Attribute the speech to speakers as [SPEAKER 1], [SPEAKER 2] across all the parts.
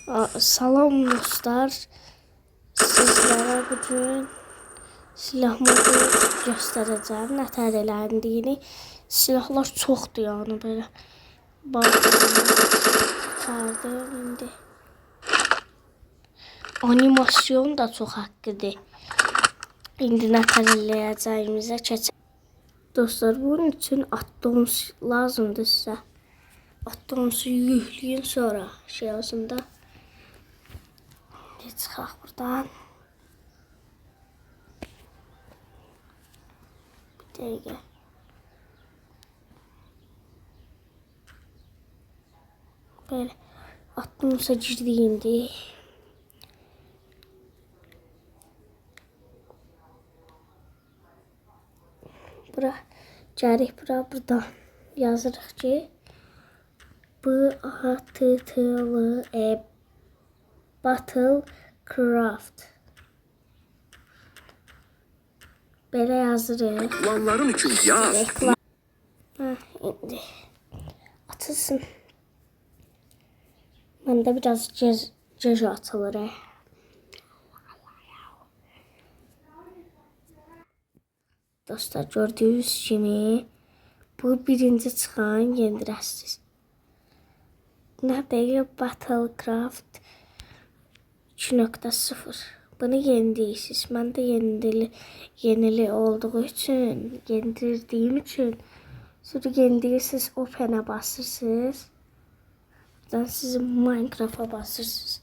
[SPEAKER 1] Salam dostlar. Sizlərə bugün silah modu göstərəcəm. Nətər eləndiğini. Silahlar çoxdur yani belə. Baxardım indi. Animasyon da çox haqqıdır. İndi nətər eləyəcəyimizə keçək. Dostlar, bunun üçün addons lazımdır sizə. Addonsu yükləyin sonra şey yazında. Çıxaq buradan. Bir dəqiqə. Böyle addonsa girdiğinde bura gəlir, buradan yazırıq ki BATTLE Battlecraft. Belə yazırıq.
[SPEAKER 2] Reklamların üçün yaz.
[SPEAKER 1] Reklam. İndi atılsın. Məndə biraz cez atılır. Dostlar, gördüğünüz kimi bu birinci çıxan yendirəsiz. Nədir? Battlecraft 2.0. Bunu yenilirsiniz. Mən də yenili olduğu için, yendirdiğim için sonra yenilirsiniz, Open'a basırsınız. Buradan sizin Minecraft'a basırsınız.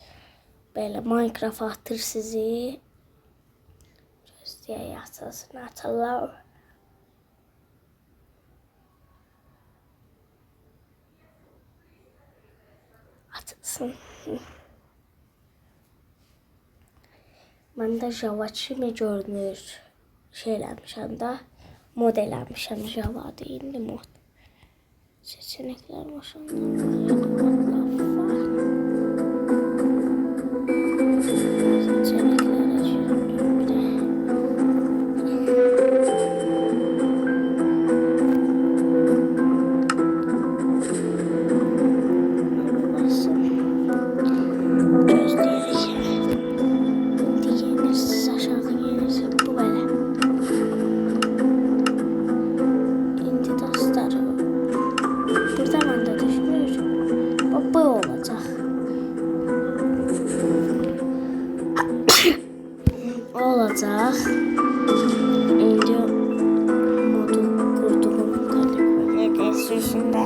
[SPEAKER 1] Böyle Minecraft atır sizi. Gözlüyə yatsasın atırlar. Atılsın. Mən də Java kimi görünür. Şeyləmişəm də, mod eləmişəm Java deyildi mod. Seçenekler başında. Olacak. İndi modu kurduğum kalite süsünde.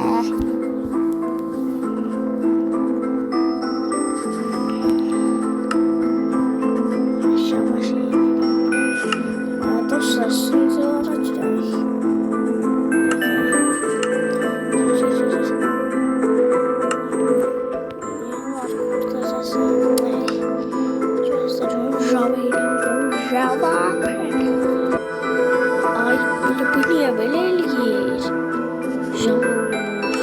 [SPEAKER 1] Yavaş dostlar, şimdi olacak. Java. Ay, bu niye böyle elgir? Java olmuş.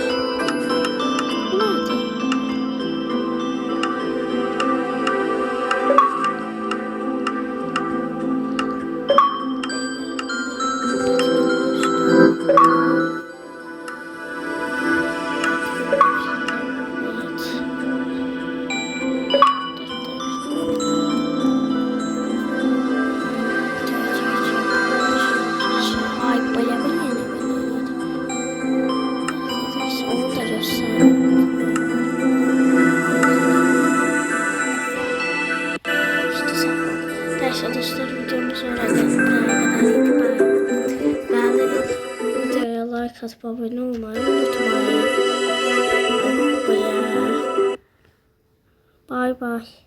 [SPEAKER 1] Nerede? Arkadaşlar, videomuz videoya like atıp abone olmayı unutmayın. Bye bye.